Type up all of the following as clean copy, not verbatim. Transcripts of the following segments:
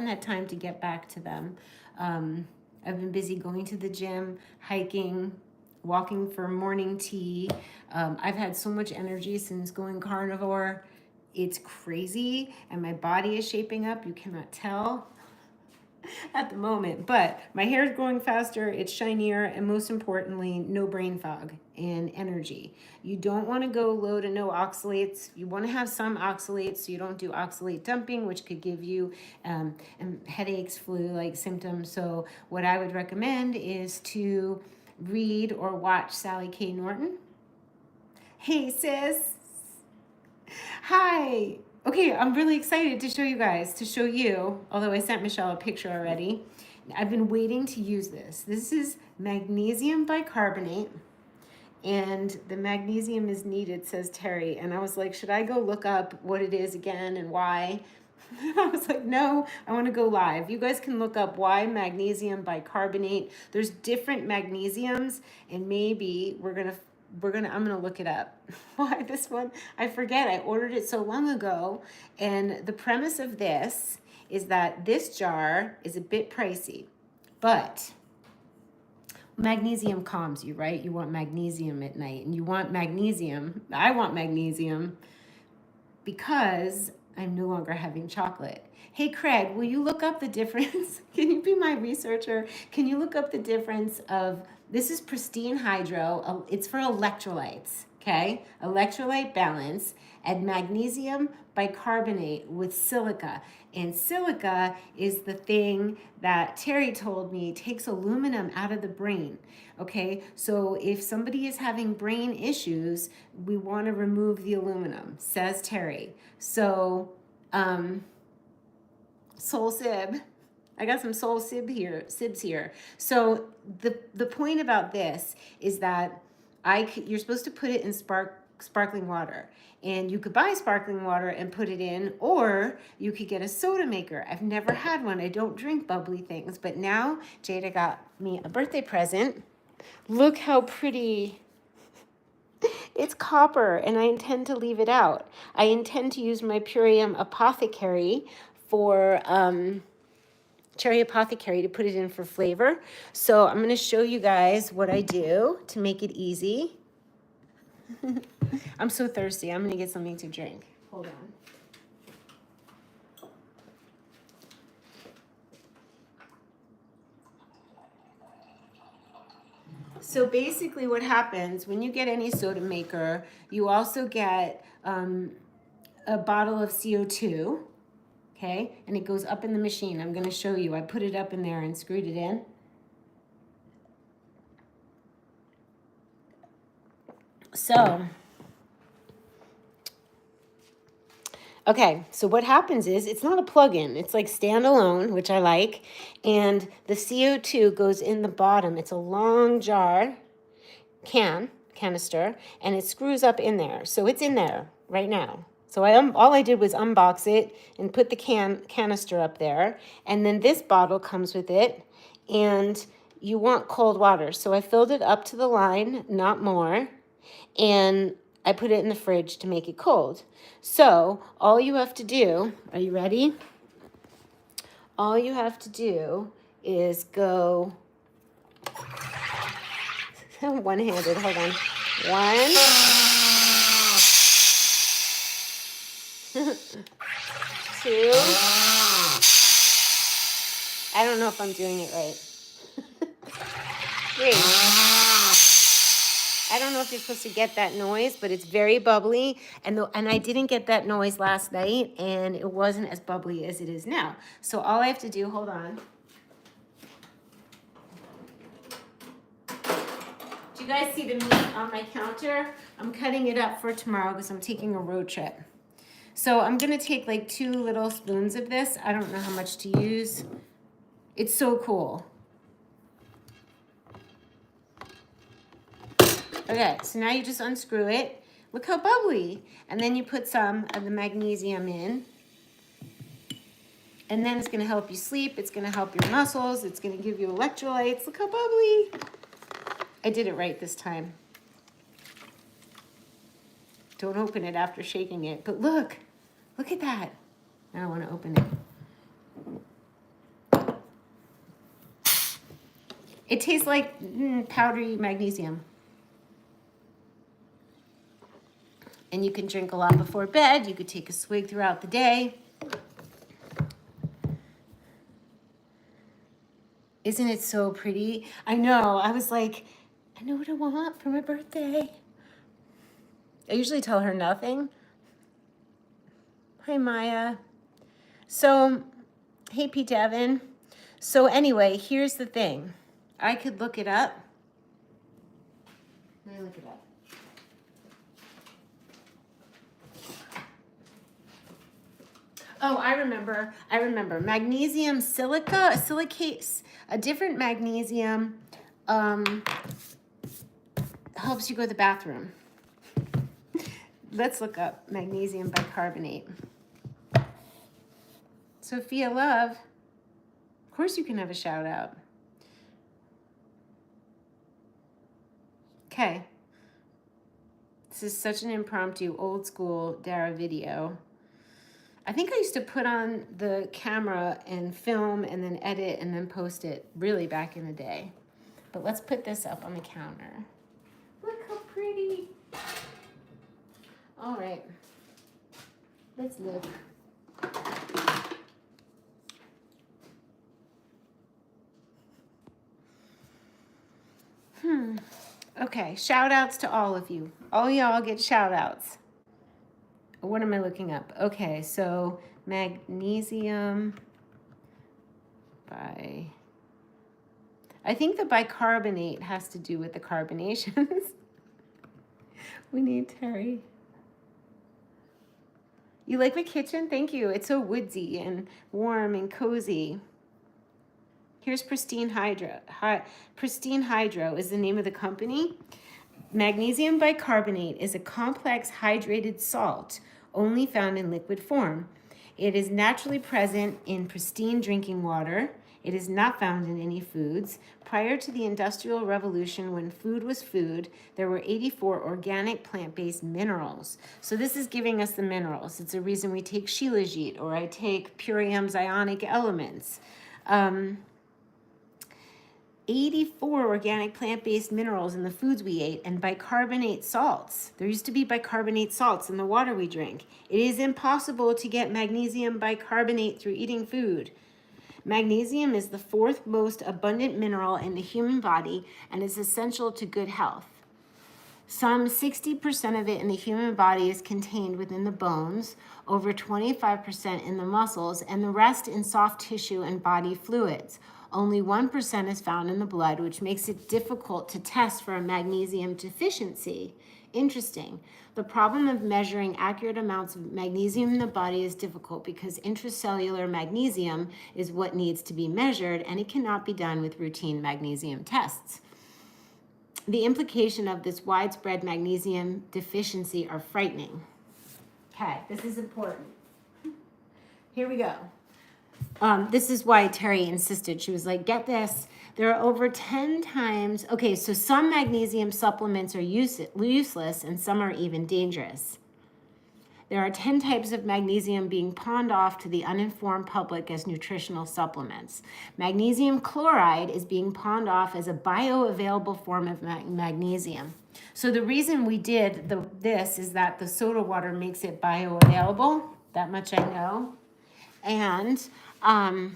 had time to get back to them. I've been busy going to the gym, hiking, walking for morning tea. I've had so much energy since going carnivore. It's crazy, and my body is shaping up. You cannot tell at the moment, but my hair is growing faster, it's shinier, and most importantly, no brain fog and energy. You don't want to go low to no oxalates. You want to have some oxalates so you don't do oxalate dumping, which could give you headaches, flu-like symptoms. So what I would recommend is to read or watch Sally K. Norton. Hey sis, hi. Okay, I'm really excited to show you guys, to show you, although I sent Michelle a picture already. I've been waiting to use this. This is magnesium bicarbonate, and the magnesium is needed, says Terry. And I was like, should I go look up what it is again and why? I was like, no, I want to go live. You guys can look up why magnesium bicarbonate. There's different magnesiums, and maybe I'm gonna look it up. Why this one? I forget. I ordered it so long ago, and the premise of this is that this jar is a bit pricey, but magnesium calms you, right? You want magnesium at night, and you want magnesium. I want magnesium because I'm no longer having chocolate. Hey, Craig, will you look up the difference? Can you be my researcher? Can you look up the difference of, this is Pristine Hydro. It's for electrolytes, okay? Electrolyte balance, and magnesium bicarbonate with silica. And silica is the thing that Terry told me takes aluminum out of the brain. Okay, so if somebody is having brain issues, we want to remove the aluminum, says Terry. So, Soul Sib, I got some Soul Sibs here. So the point about this is that you're supposed to put it in sparkling water. And you could buy sparkling water and put it in, or you could get a soda maker. I've never had one. I don't drink bubbly things, but now Jada got me a birthday present. Look how pretty. It's copper, and I intend to leave it out. I intend to use my Purium Apothecary for Cherry Apothecary to put it in for flavor. So I'm going to show you guys what I do to make it easy. I'm so thirsty. I'm going to get something to drink. Hold on. So basically what happens when you get any soda maker, you also get a bottle of CO2, okay? And it goes up in the machine. I'm going to show you. I put it up in there and screwed it in. So, okay, so what happens is, it's not a plug-in. It's like standalone, which I like. And the CO2 goes in the bottom. It's a long jar, canister, and it screws up in there. So it's in there right now. So all I did was unbox it and put the canister up there. And then this bottle comes with it. And you want cold water. So I filled it up to the line, not more. And I put it in the fridge to make it cold. So all you have to do, are you ready? All you have to do is go one-handed, hold on. One, two. I don't know if I'm doing it right. Three. I don't know if you're supposed to get that noise, but it's very bubbly. And I didn't get that noise last night, and it wasn't as bubbly as it is now. So all I have to do, hold on. Do you guys see the meat on my counter? I'm cutting it up for tomorrow because I'm taking a road trip. So I'm going to take like 2 little spoons of this. I don't know how much to use. It's so cool. Okay, so now you just unscrew it. Look how bubbly. And then you put some of the magnesium in. And then it's going to help you sleep. It's going to help your muscles. It's going to give you electrolytes. Look how bubbly. I did it right this time. Don't open it after shaking it. But look at that. Now I want to open it. It tastes like powdery magnesium. And you can drink a lot before bed. You could take a swig throughout the day. Isn't it so pretty? I know. I was like, I know what I want for my birthday. I usually tell her nothing. Hi, Maya. So, hey, Pete Devin. So anyway, here's the thing. I could look it up. Let me look it up. Oh, I remember. Magnesium silicates, a different magnesium helps you go to the bathroom. Let's look up magnesium bicarbonate. Sophia Love. Of course you can have a shout out. Okay. This is such an impromptu, old school Dara video. I think I used to put on the camera and film and then edit and then post it really back in the day. But let's put this up on the counter. Look how pretty. All right. Let's look. Okay, shout outs to all of you. All y'all get shout outs. What am I looking up? Okay, so magnesium I think the bicarbonate has to do with the carbonations. We need Terry. You like my kitchen? Thank you. It's so woodsy and warm and cozy. Here's Pristine Hydro. Pristine Hydro is the name of the company. Magnesium bicarbonate is a complex hydrated salt only found in liquid form. It is naturally present in pristine drinking water. It is not found in any foods. Prior to the Industrial Revolution, when food was food, there were 84 organic plant-based minerals. So this is giving us the minerals. It's a reason we take shilajit, or I take Purium's ionic elements. 84 organic plant-based minerals in the foods we ate, and bicarbonate salts. There used to be bicarbonate salts in the water we drink. It is impossible to get magnesium bicarbonate through eating food. Magnesium is the fourth most abundant mineral in the human body and is essential to good health. Some 60% of it in the human body is contained within the bones, over 25% in the muscles, and the rest in soft tissue and body fluids. Only 1% is found in the blood, which makes it difficult to test for a magnesium deficiency. Interesting. The problem of measuring accurate amounts of magnesium in the body is difficult because intracellular magnesium is what needs to be measured, and it cannot be done with routine magnesium tests. The implication of this widespread magnesium deficiency are frightening. Okay, this is important. Here we go. This is why Terry insisted. She was like, get this. There are over 10 times. Okay, so some magnesium supplements are useless and some are even dangerous. There are 10 types of magnesium being pawned off to the uninformed public as nutritional supplements. Magnesium chloride is being pawned off as a bioavailable form of magnesium. So the reason we did this is that the soda water makes it bioavailable. That much I know. And I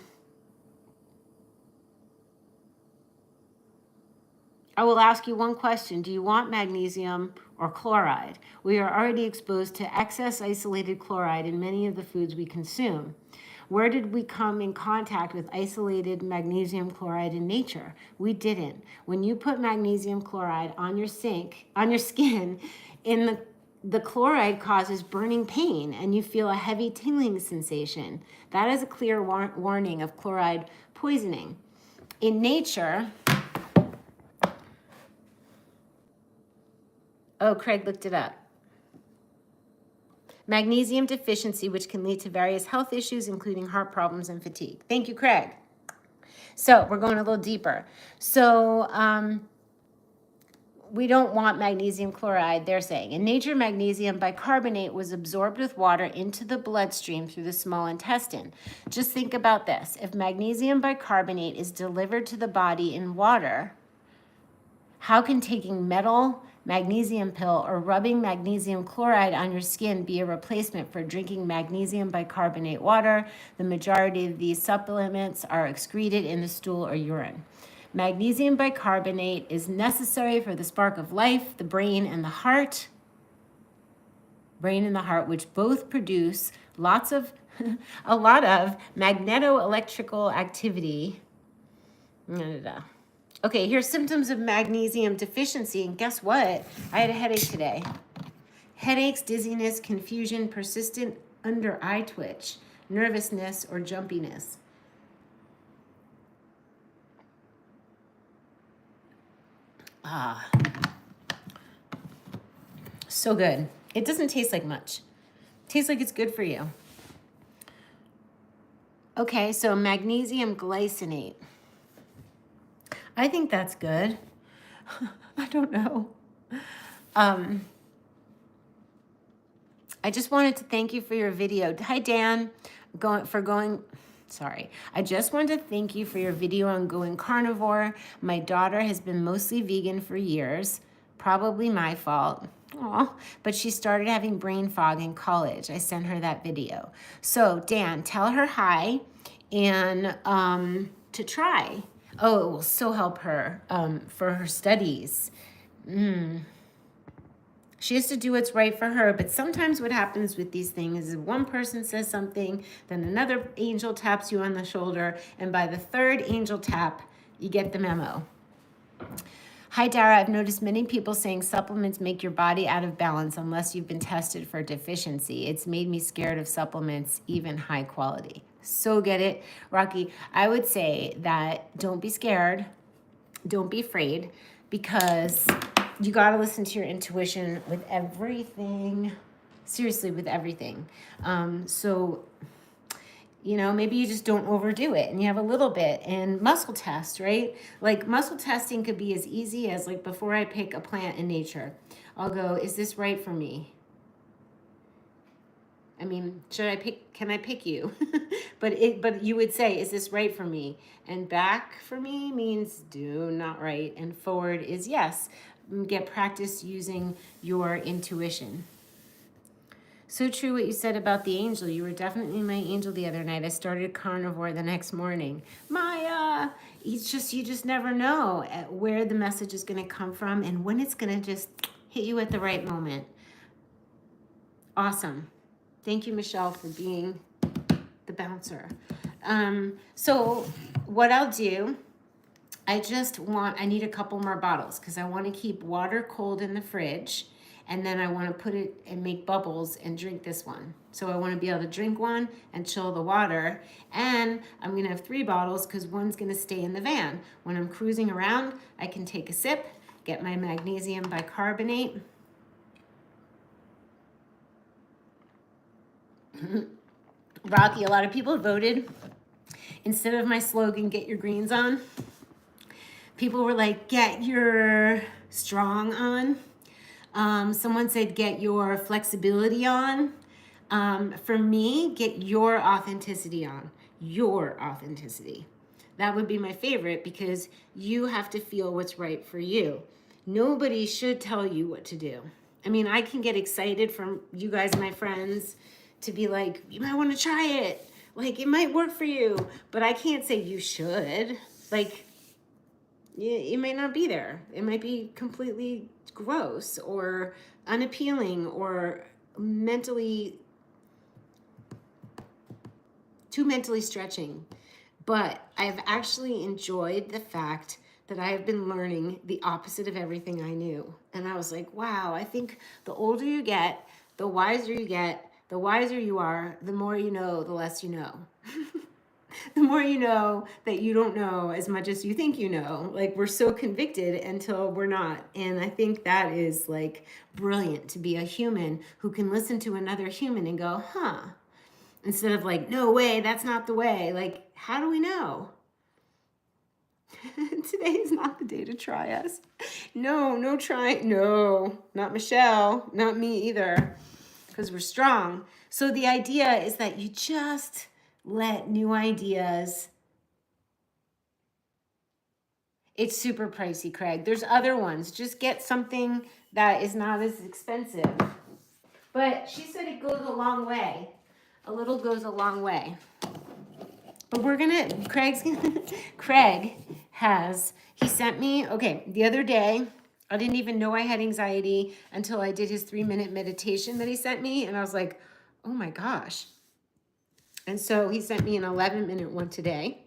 will ask you one question. Do you want magnesium or chloride? We are already exposed to excess isolated chloride in many of the foods we consume. Where did we come in contact with isolated magnesium chloride in nature? We didn't. When you put magnesium chloride on your skin, the chloride causes burning pain and you feel a heavy tingling sensation. That is a clear warning of chloride poisoning. In nature, oh, Craig looked it up. Magnesium deficiency, which can lead to various health issues, including heart problems and fatigue. Thank you, Craig. So we're going a little deeper. So we don't want magnesium chloride, they're saying. In nature, magnesium bicarbonate was absorbed with water into the bloodstream through the small intestine. Just think about this. If magnesium bicarbonate is delivered to the body in water, how can taking magnesium pill or rubbing magnesium chloride on your skin be a replacement for drinking magnesium bicarbonate water? The majority of these supplements are excreted in the stool or urine. Magnesium bicarbonate is necessary for the spark of life, the brain and the heart. Brain and the heart, which both produce a lot of magnetoelectrical activity. Okay, here's symptoms of magnesium deficiency, and guess what? I had a headache today. Headaches, dizziness, confusion, persistent under eye twitch, nervousness, or jumpiness. So good. It doesn't taste like much. It tastes like it's good for you. Okay, so magnesium glycinate. I think that's good. I don't know. I just wanted to thank you for your video. Hi, Dan. I just wanted to thank you for your video on going carnivore. My daughter has been mostly vegan for years. Probably my fault. Aw, but she started having brain fog in college. I sent her that video. So, Dan, tell her hi and to try. Oh, it will so help her for her studies. She has to do what's right for her, but sometimes what happens with these things is one person says something, then another angel taps you on the shoulder, and by the third angel tap, you get the memo. Hi, Dara. I've noticed many people saying supplements make your body out of balance unless you've been tested for deficiency. It's made me scared of supplements, even high quality. So get it, Rocky. I would say that don't be scared. Don't be afraid, because you got to listen to your intuition with everything. Seriously, with everything. So, maybe you just don't overdo it and you have a little bit. And muscle test, right? Like muscle testing could be as easy as like before I pick a plant in nature, I'll go, is this right for me? I mean, can I pick you? but you would say, is this right for me? And back for me means do not right. And forward is yes. Get practice using your intuition. So true what you said about the angel. You were definitely my angel the other night. I started carnivore the next morning. Maya, you just never know where the message is going to come from and when it's going to just hit you at the right moment. Awesome. Thank you, Michelle, for being the bouncer. So what I'll do, I need a couple more bottles because I want to keep water cold in the fridge, and then I want to put it and make bubbles and drink this one. So I want to be able to drink one and chill the water, and I'm going to have 3 bottles because one's going to stay in the van. When I'm cruising around, I can take a sip, get my magnesium bicarbonate. Rocky, a lot of people voted instead of my slogan, get your greens on. People were like, get your strong on. Someone said, get your flexibility on. For me, get your authenticity on. Your authenticity. That would be my favorite because you have to feel what's right for you. Nobody should tell you what to do. I mean, I can get excited from you guys, my friends, to be like, you might want to try it. Like, it might work for you. But I can't say you should. Like, it might not be there. It might be completely gross or unappealing or too mentally stretching. But I've actually enjoyed the fact that I have been learning the opposite of everything I knew. And I was like, wow, I think the older you get, the wiser you get, the wiser you are, the more you know, the less you know. The more you know that you don't know as much as you think you know. Like, we're so convicted until we're not. And I think that is like brilliant, to be a human who can listen to another human and go, huh? Instead of like, no way, that's not the way. Like, how do we know? Today is not the day to try us. No, no try. No, not Michelle, not me either, because we're strong. So the idea is that you just let new ideas. It's super pricey, Craig. There's other ones. Just get something that is not as expensive. But she said it goes a long way. A little goes a long way. But we're gonna, Craig he sent me, okay, the other day, I didn't even know I had anxiety until I did his 3-minute meditation that he sent me. And I was like, oh my gosh. And so he sent me an 11-minute one today.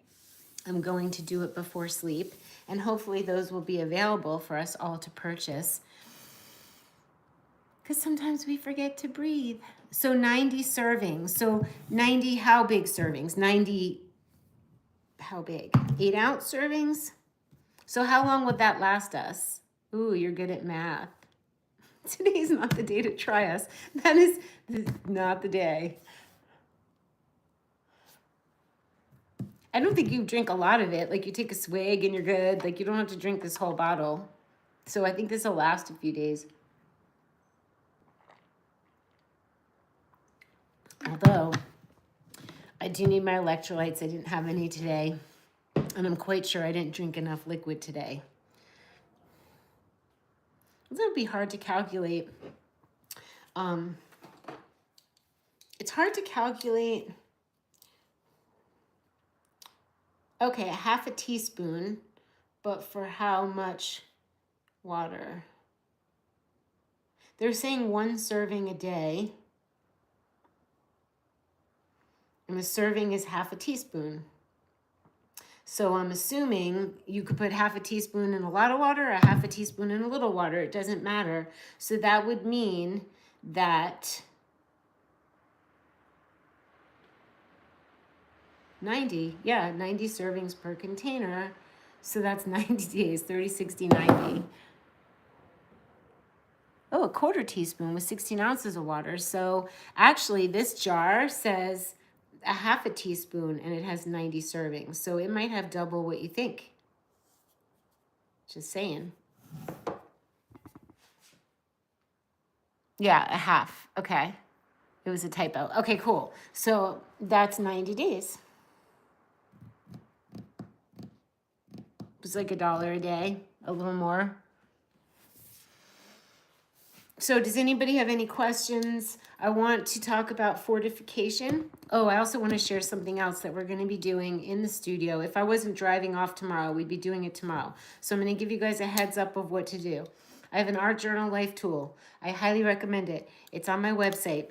I'm going to do it before sleep. And hopefully those will be available for us all to purchase. Because sometimes we forget to breathe. So 90 servings. So 90, how big servings? 90, how big? 8-ounce servings? So how long would that last us? Ooh, you're good at math. Today's not the day to try us. That is not the day. I don't think you drink a lot of it. Like you take a swig and you're good. Like you don't have to drink this whole bottle. So I think this will last a few days. Although I do need my electrolytes. I didn't have any today. And I'm quite sure I didn't drink enough liquid today. That would be hard to calculate. It's hard to calculate. Okay, a half a teaspoon, but for how much water? They're saying 1 serving a day. And a serving is half a teaspoon. So I'm assuming you could put half a teaspoon in a lot of water or half a teaspoon in a little water. It doesn't matter. So that would mean that 90 servings per container. So that's 90 days, 30, 60, 90. Oh, a 1/4 teaspoon with 16 ounces of water. So actually this jar says a half a teaspoon and it has 90 servings. So it might have double what you think. Just saying. Yeah, a half. Okay. It was a typo. Okay, cool. So that's 90 days. It's like $1 a day, a little more. So does anybody have any questions? I want to talk about fortification. Oh, I also want to share something else that we're going to be doing in the studio. If I wasn't driving off tomorrow, we'd be doing it tomorrow. So I'm going to give you guys a heads up of what to do. I have an art journal life tool. I highly recommend it. It's on my website.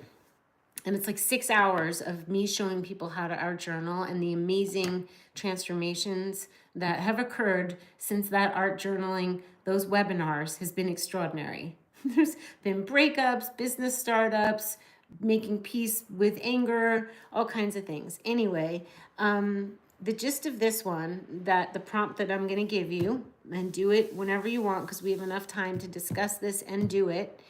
And it's like 6 hours of me showing people how to art journal and the amazing transformations that have occurred since that art journaling, those webinars has been extraordinary. There's been breakups, business startups, making peace with anger, all kinds of things. Anyway, the gist of this one, that the prompt that I'm going to give you, and do it whenever you want because we have enough time to discuss this and do it,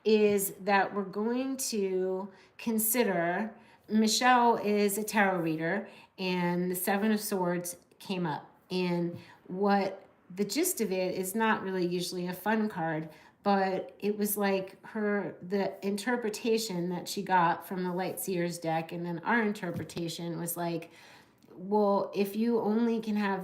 is that we're going to consider, Michelle is a tarot reader and the 7 of Swords came up. And what the gist of it is not really usually a fun card, but it was like the interpretation that she got from the Light Seers deck, and then our interpretation was like, well, if you only can have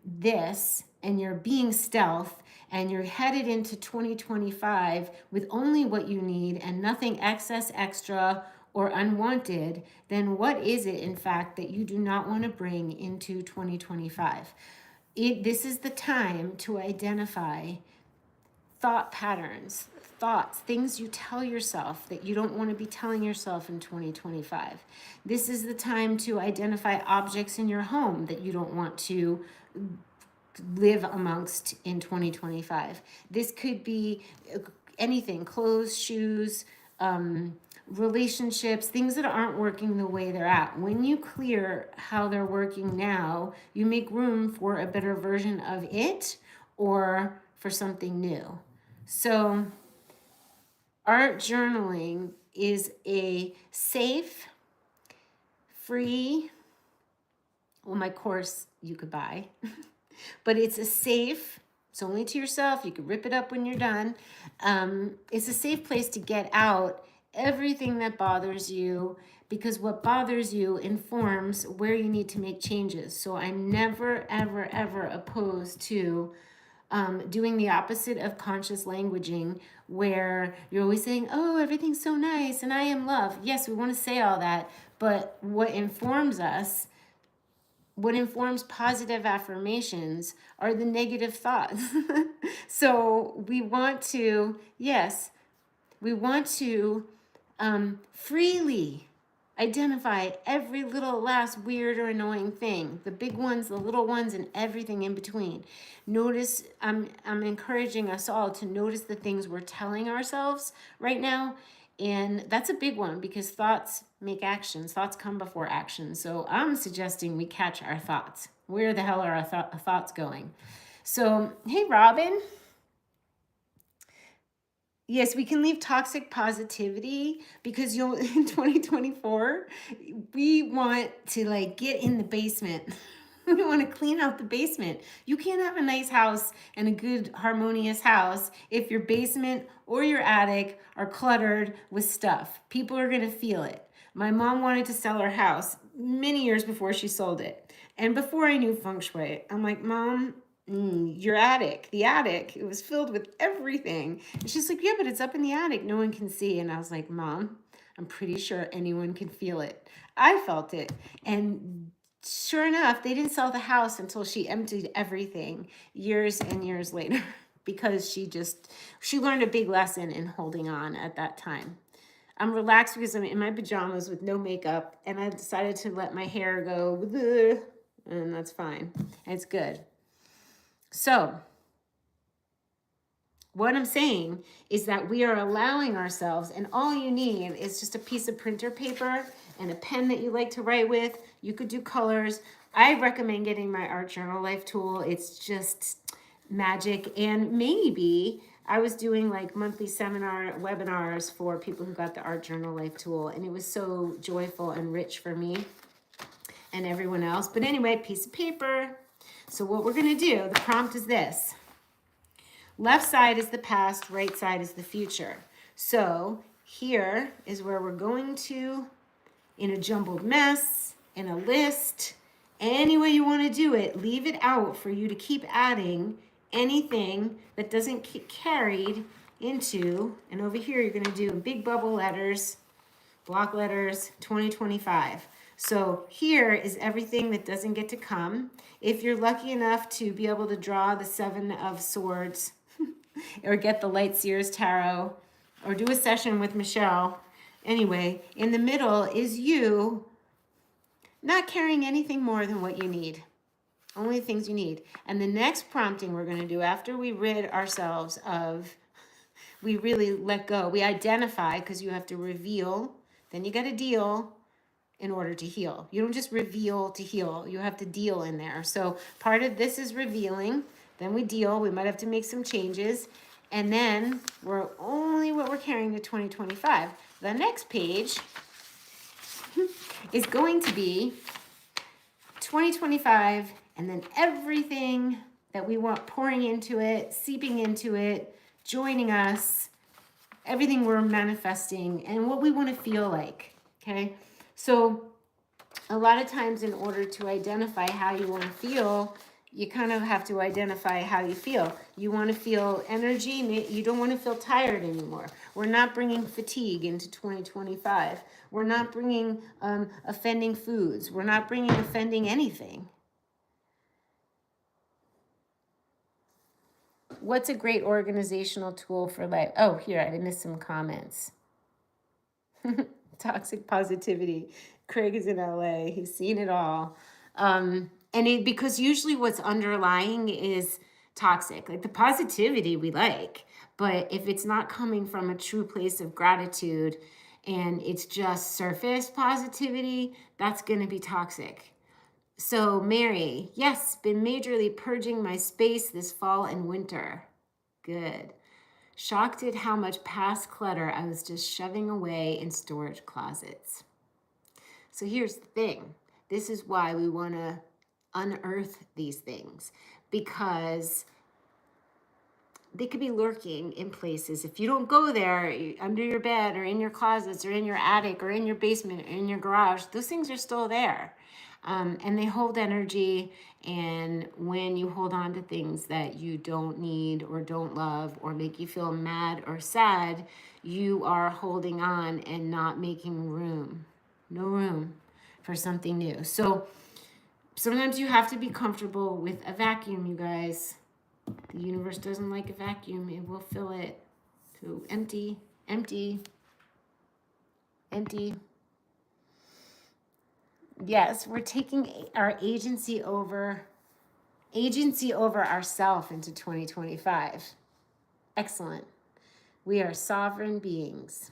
this and you're being stealth and you're headed into 2025 with only what you need and nothing excess, extra, or unwanted, then what is it, in fact, that you do not want to bring into 2025? This is the time to identify thought patterns, thoughts, things you tell yourself that you don't want to be telling yourself in 2025. This is the time to identify objects in your home that you don't want to live amongst in 2025. This could be anything, clothes, shoes, relationships, things that aren't working the way they're at. When you clear how they're working now, you make room for a better version of it or for something new. So art journaling is a safe, free, well, my course you could buy. But it's it's only to yourself. You can rip it up when you're done. It's a safe place to get out everything that bothers you, because what bothers you informs where you need to make changes. So I'm never, ever, ever opposed to doing the opposite of conscious languaging, where you're always saying, oh, everything's so nice and I am love. Yes, we want to say all that, but what informs us, what informs positive affirmations, are the negative thoughts. So we want to, yes, we want to freely identify every little last weird or annoying thing, the big ones, the little ones, and everything in between. Notice, I'm encouraging us all to notice the things we're telling ourselves right now. And that's a big one, because thoughts make actions. Thoughts come before actions. So I'm suggesting we catch our thoughts. Where the hell are our thoughts going? So, hey, Robin. Yes, we can leave toxic positivity, because you'll in 2024, we want to like get in the basement. We want to clean out the basement. You can't have a nice house and a good harmonious house if your basement or your attic are cluttered with stuff. People are going to feel it. My mom wanted to sell her house many years before she sold it. And before I knew feng shui, I'm like, Mom, your attic, the attic, it was filled with everything. And she's like, yeah, but it's up in the attic. No one can see. And I was like, Mom, I'm pretty sure anyone can feel it. I felt it. And sure enough, they didn't sell the house until she emptied everything years and years later, because she learned a big lesson in holding on at that time. I'm relaxed because I'm in my pajamas with no makeup, and I decided to let my hair go, and that's fine. It's good. So what I'm saying is that we are allowing ourselves, and all you need is just a piece of printer paper and a pen that you like to write with. You could do colors. I recommend getting my Art Journal Life tool. It's just magic. And maybe I was doing like monthly webinars for people who got the Art Journal Life tool, and it was so joyful and rich for me and everyone else. But anyway, piece of paper. So what we're going to do, the prompt is this. Left side is the past, right side is the future. So here is where we're going to, in a jumbled mess, in a list, any way you want to do it, leave it out for you to keep adding anything that doesn't get carried into, and over here you're going to do big bubble letters, block letters, 2025. So here is everything that doesn't get to come. If you're lucky enough to be able to draw the 7 of Swords, or get the Light Seers Tarot, or do a session with Michelle. Anyway, in the middle is you not carrying anything more than what you need. Only things you need. And the next prompting we're going to do, after we rid ourselves of, we really let go, we identify, because you have to reveal, then you got to deal in order to heal. You don't just reveal to heal. You have to deal in there. So part of this is revealing. Then we deal. We might have to make some changes. And then we're only what we're carrying to 2025. The next page is going to be 2025, and then everything that we want pouring into it, seeping into it, joining us, everything we're manifesting, and what we want to feel like, okay? So a lot of times, in order to identify how you want to feel, you kind of have to identify how you feel. You want to feel energy. You don't want to feel tired anymore. We're not bringing fatigue into 2025. We're not bringing offending foods. We're not bringing offending anything. What's a great organizational tool for life? Oh, here, I missed some comments. Toxic positivity. Craig is in LA. He's seen it all. Because usually what's underlying is toxic. Like the positivity we like, but if it's not coming from a true place of gratitude and it's just surface positivity, that's going to be toxic. So Mary, yes, been majorly purging my space this fall and winter. Good. Shocked at how much past clutter I was just shoving away in storage closets. So here's the thing. This is why we want to unearth these things, because they could be lurking in places. If you don't go there, under your bed or in your closets or in your attic or in your basement or in your garage, those things are still there. And they hold energy. And when you hold on to things that you don't need or don't love or make you feel mad or sad, you are holding on and not making room, no room for something new. So sometimes you have to be comfortable with a vacuum, you guys. The universe doesn't like a vacuum. It will fill it. So empty, empty, empty. Yes, we're taking our agency over ourselves into 2025. Excellent. We are sovereign beings.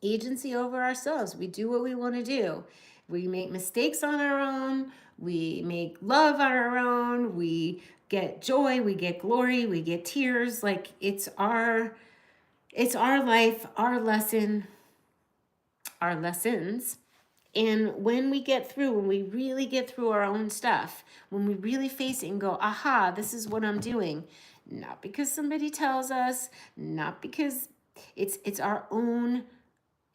Agency over ourselves. We do what we want to do. We make mistakes on our own. We make love on our own. We get joy. We get glory. We get tears. Like it's our life, our lesson, our lessons. And when we really get through our own stuff, when we really face it and go, aha, this is what I'm doing, not because somebody tells us, not because it's our own,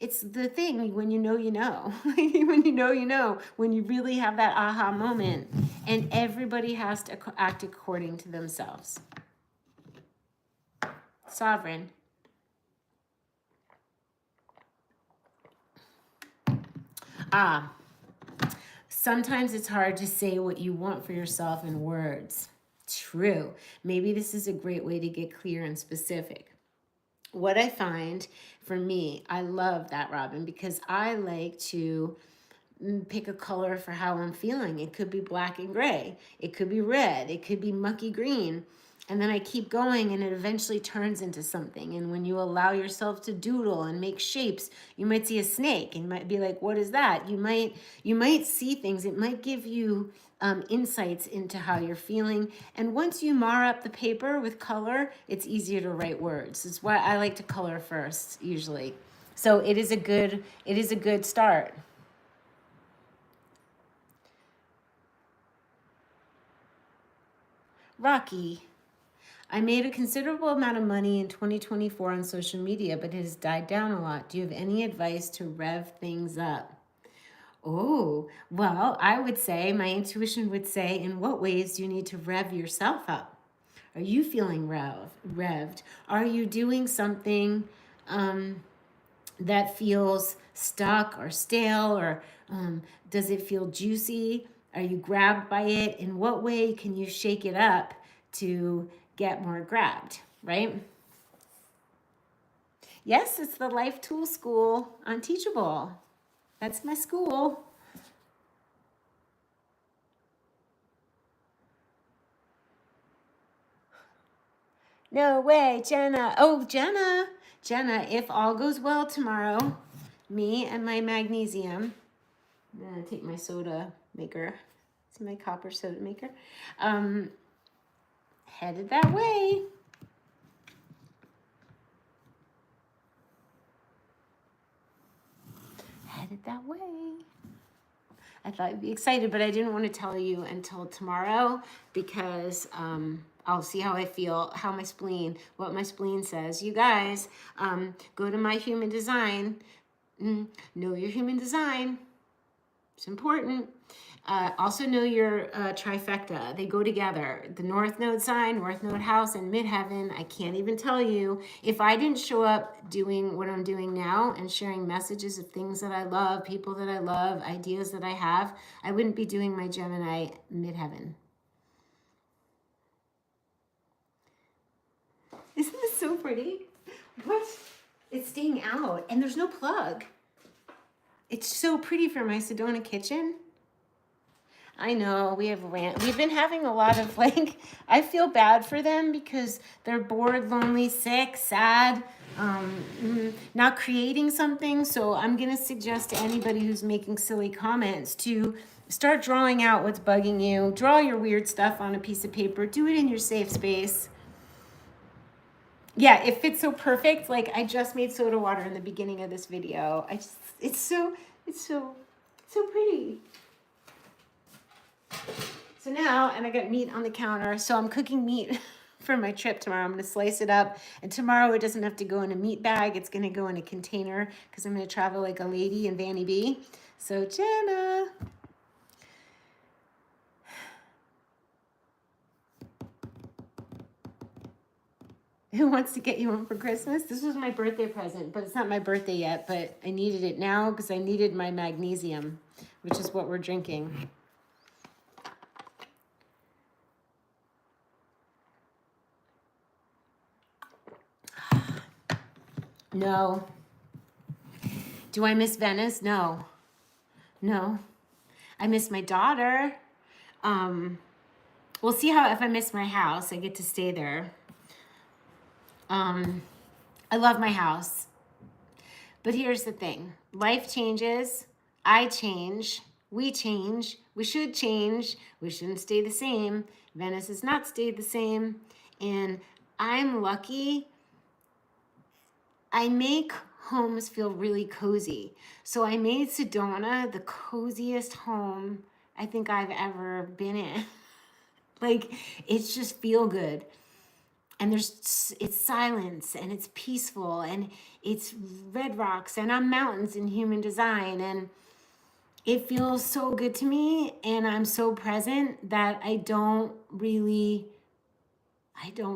it's the thing when you know, when you know, when you really have that aha moment, and everybody has to act according to themselves. Sovereign. Sometimes it's hard to say what you want for yourself in words. True. Maybe this is a great way to get clear and specific. What I find for me, I love that, Robin, because I like to pick a color for how I'm feeling. It could be black and gray. It could be red. It could be mucky green. And then I keep going and it eventually turns into something. And when you allow yourself to doodle and make shapes, you might see a snake and you might be like, what is that? You might see things. It might give you insights into how you're feeling. And once you mar up the paper with color, it's easier to write words. It's why I like to color first, usually. So it is a good start. Rocky. I made a considerable amount of money in 2024 on social media, but it has died down a lot. Do you have any advice to rev things up? Oh, well, I would say, my intuition would say, in what ways do you need to rev yourself up? Are you feeling revved? Are you doing something that feels stuck or stale, or does it feel juicy? Are you grabbed by it? In what way can you shake it up to get more grabbed, right? Yes, it's the Life Tool School on Teachable. That's my school. No way, Jenna. Oh, Jenna, if all goes well tomorrow, me and my magnesium, I'm gonna take my soda maker. It's my copper soda maker. Headed that way. Headed that way. I thought you'd be excited, but I didn't want to tell you until tomorrow because I'll see how I feel, what my spleen says. You guys, go to my human design. Know your human design. It's important. Also know your trifecta. They go together. The North Node sign, North Node house, and midheaven. I can't even tell you. If I didn't show up doing what I'm doing now and sharing messages of things that I love, people that I love, ideas that I have, I wouldn't be doing my Gemini midheaven. Isn't this so pretty? What? It's staying out, and there's no plug. It's so pretty for my Sedona kitchen. I know we've been having a lot of I feel bad for them because they're bored, lonely, sick, sad, not creating something. So I'm going to suggest to anybody who's making silly comments to start drawing out what's bugging you. Draw your weird stuff on a piece of paper. Do it in your safe space. Yeah, it fits so perfect. Like I just made soda water in the beginning of this video. It's so pretty. So now, and I got meat on the counter. So I'm cooking meat for my trip tomorrow. I'm going to slice it up. And tomorrow it doesn't have to go in a meat bag. It's going to go in a container because I'm going to travel like a lady in Vanny B. So Jenna. Who wants to get you one for Christmas? This was my birthday present, but it's not my birthday yet, but I needed it now because I needed my magnesium, which is what we're drinking. No. Do I miss Venice? No. No. I miss my daughter. We'll see how, if I miss my house, I get to stay there. I love my house. But here's the thing. Life changes. I change. We change. We should change. We shouldn't stay the same. Venice has not stayed the same. And I'm lucky. I make homes feel really cozy. So I made Sedona the coziest home I think I've ever been in. Like, it's just feel good. And it's silence and it's peaceful and it's red rocks and I'm mountains in human design. And it feels so good to me. And I'm so present that I don't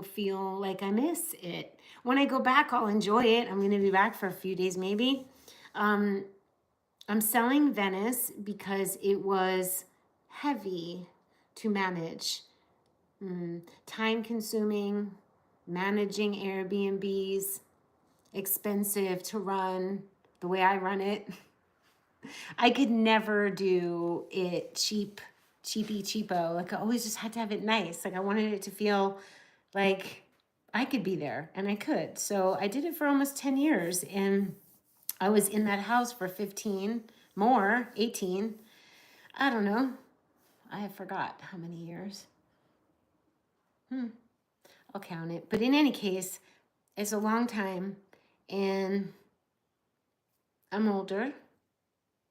feel like I miss it. When I go back, I'll enjoy it. I'm going to be back for a few days, maybe. I'm selling Venice because it was heavy to manage, time consuming, managing Airbnbs, expensive to run the way I run it. I could never do it cheapo. Like I always just had to have it nice. Like I wanted it to feel like I could be there, and I could. So I did it for almost 10 years, and I was in that house for 15, more, 18. I don't know. I forgot how many years. I'll count it. But in any case, it's a long time, and I'm older,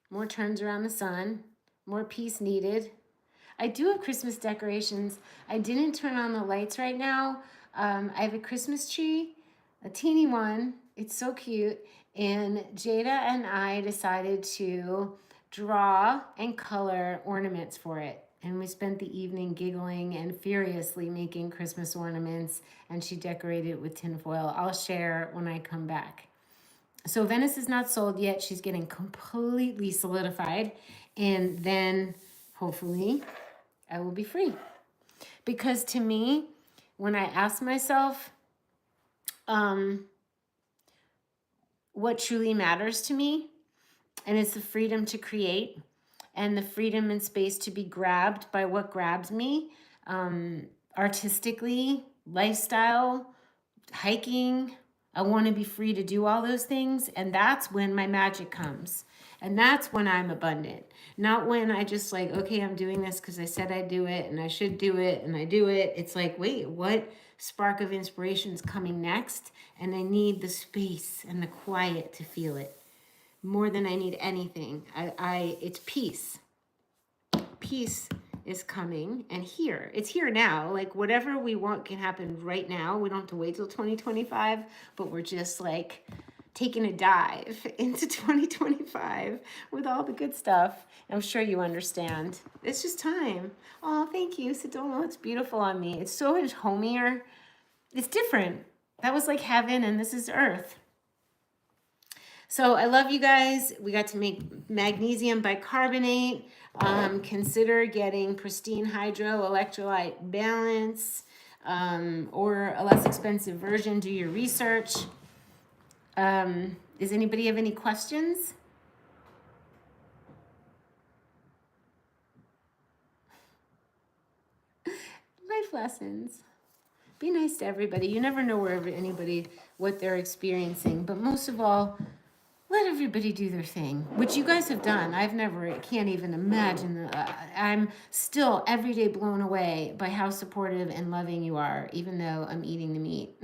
more turns around the sun, more peace needed. I do have Christmas decorations. I didn't turn on the lights right now. I have a Christmas tree, a teeny one. It's so cute. And Jada and I decided to draw and color ornaments for it. And we spent the evening giggling and furiously making Christmas ornaments. And she decorated it with tinfoil. I'll share when I come back. So Venice is not sold yet. She's getting completely solidified. And then hopefully I will be free. Because to me, when I ask myself what truly matters to me, and it's the freedom to create and the freedom and space to be grabbed by what grabs me, artistically, lifestyle, hiking. I want to be free to do all those things. And that's when my magic comes. And that's when I'm abundant. Not when I just like, okay, I'm doing this because I said I'd do it and I should do it and I do it. It's like, wait, what spark of inspiration is coming next? And I need the space and the quiet to feel it more than I need anything. It's peace. Peace is coming and here. It's here now. Like whatever we want can happen right now. We don't have to wait till 2025, but we're just like taking a dive into 2025 with all the good stuff. I'm sure you understand. It's just time. Oh, thank you. Sedona looks beautiful on me. It's so much homier. It's different. That was like heaven and this is earth. So I love you guys. We got to make magnesium bicarbonate. Consider getting pristine hydro electrolyte balance or a less expensive version. Do your research. Does anybody have any questions? Life lessons. Be nice to everybody. You never know what they're experiencing. But most of all, let everybody do their thing, which you guys have done. Can't even imagine. I'm still every day blown away by how supportive and loving you are, even though I'm eating the meat.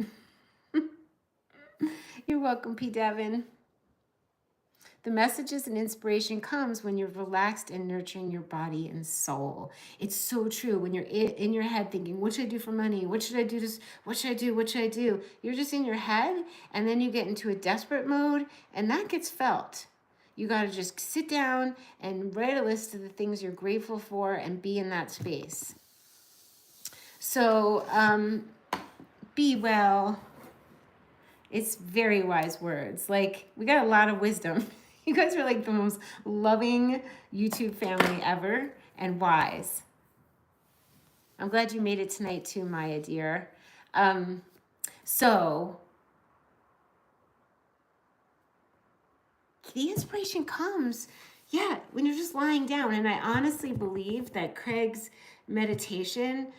You're welcome, P. Devin. The messages and inspiration comes when you're relaxed and nurturing your body and soul. It's so true. When you're in your head thinking, what should I do for money? What should I do? What should I do? What should I do? You're just in your head, and then you get into a desperate mode, and that gets felt. You got to just sit down and write a list of the things you're grateful for and be in that space. So, be well. It's very wise words. Like, we got a lot of wisdom. You guys are like the most loving YouTube family ever, and wise. I'm glad you made it tonight too, Maya dear. So the inspiration comes, yeah, when you're just lying down. And I honestly believe that Craig's meditation,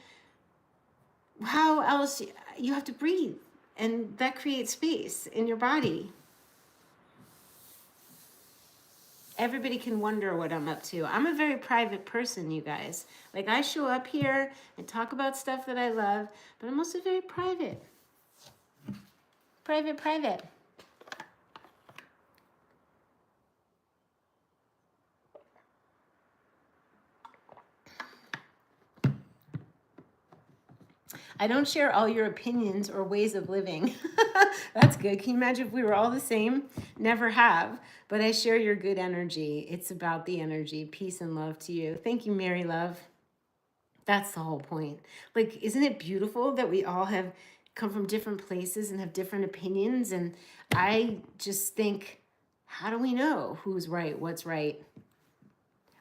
how else you have to breathe, and that creates space in your body. Everybody can wonder what I'm up to. I'm a very private person, you guys. Like, I show up here and talk about stuff that I love, but I'm also very private. Private. I don't share all your opinions or ways of living. That's good. Can you imagine if we were all the same? Never have. But I share your good energy. It's about the energy. Peace and love to you. Thank you, Mary Love. That's the whole point. Like, isn't it beautiful that we all have come from different places and have different opinions? And I just think, how do we know who's right, what's right?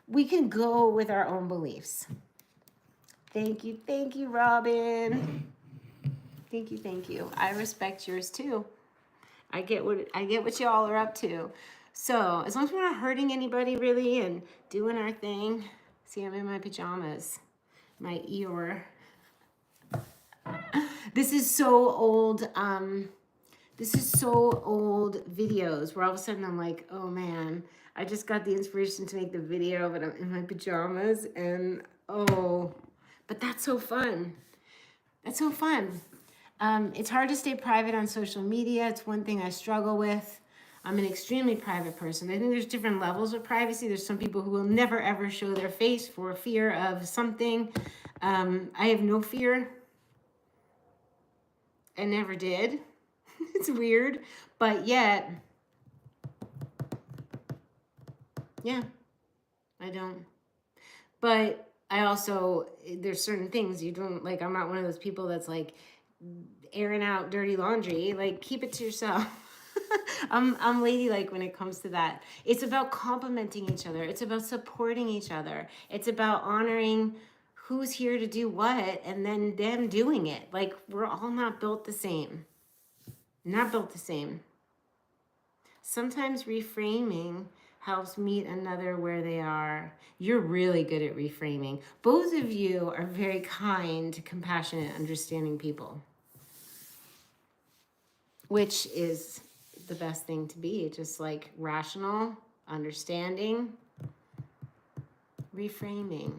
We can go with our own beliefs. Thank you, Robin. Thank you. I respect yours too. I get what y'all are up to. So as long as we're not hurting anybody really and doing our thing. See, I'm in my pajamas, my Eeyore. This is so old. This is so old videos where all of a sudden I'm like, oh man, I just got the inspiration to make the video, but I'm in my pajamas and oh. But that's so fun. That's so fun. It's hard to stay private on social media. It's one thing I struggle with. I'm an extremely private person. I think there's different levels of privacy. There's some people who will never ever show their face for fear of something. I have no fear. I never did. It's weird. But yet, yeah, I don't. But I also, there's certain things you don't, like, I'm not one of those people that's like airing out dirty laundry. Like, keep it to yourself. I'm ladylike when it comes to that. It's about complimenting each other. It's about supporting each other. It's about honoring who's here to do what and then them doing it. Like, we're all not built the same. Not built the same. Sometimes reframing helps meet another where they are. You're really good at reframing. Both of you are very kind, compassionate, understanding people, which is the best thing to be. Just like rational, understanding, reframing.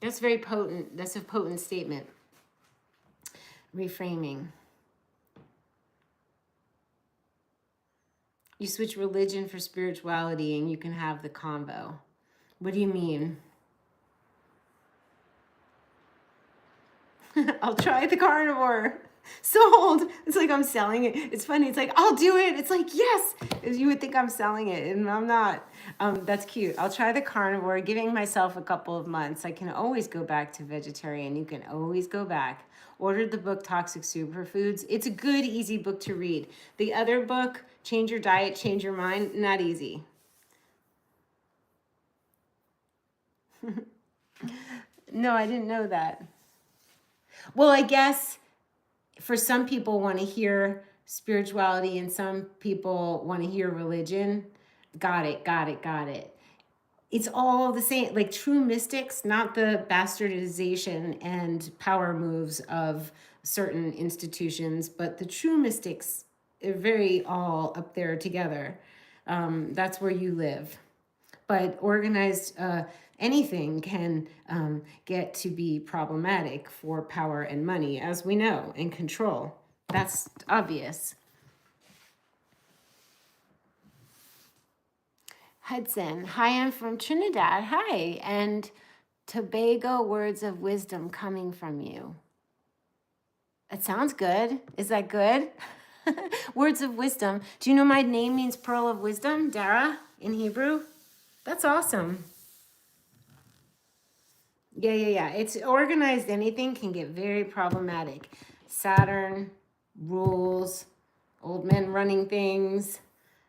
That's very potent. That's a potent statement. Reframing. You switch religion for spirituality and you can have the combo. What do you mean? I'll try the carnivore. Sold. It's like I'm selling it. It's funny. It's like, I'll do it. It's like, yes. You would think I'm selling it and I'm not. That's cute. I'll try the carnivore, giving myself a couple of months. I can always go back to vegetarian. You can always go back. Ordered the book Toxic Superfoods. It's a good, easy book to read. The other book, Change Your Diet, Change Your Mind, not easy. No, I didn't know that. Well, I guess for some people want to hear spirituality and some people want to hear religion. Got it. It's all the same, like true mystics, not the bastardization and power moves of certain institutions, but the true mystics are very all up there together. That's where you live. But organized anything can get to be problematic for power and money, as we know, and control. That's obvious. Hudson, hi, I'm from Trinidad. Hi. And Tobago, words of wisdom coming from you. It sounds good. Is that good? Words of wisdom. Do you know my name means pearl of wisdom, Dara, in Hebrew? That's awesome. Yeah. It's organized. Anything can get very problematic. Saturn, rules, old men running things,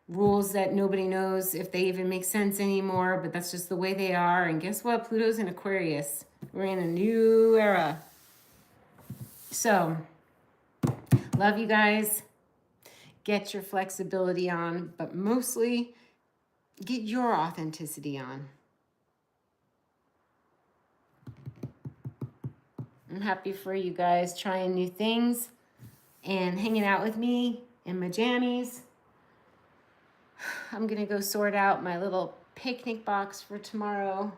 rules that nobody knows if they even make sense anymore, but that's just the way they are. And guess what? Pluto's in Aquarius. We're in a new era. So, love you guys. Get your flexibility on, but mostly get your authenticity on. I'm happy for you guys trying new things and hanging out with me in my jammies. I'm gonna go sort out my little picnic box for tomorrow.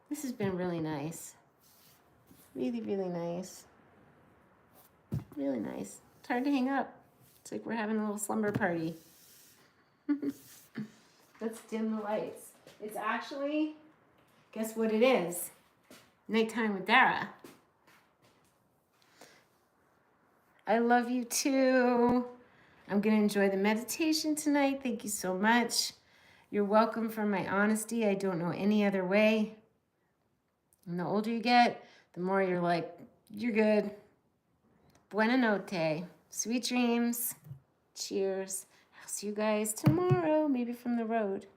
This has been really nice. Really, really nice. Really nice. It's hard to hang up. It's like we're having a little slumber party. Let's dim the lights. It's actually, guess what it is? Nighttime with Dara. I love you too. I'm going to enjoy the meditation tonight. Thank you so much. You're welcome for my honesty. I don't know any other way. And the older you get, the more you're like, you're good. Buena notte. Sweet dreams. Cheers. I'll see you guys tomorrow, maybe from the road.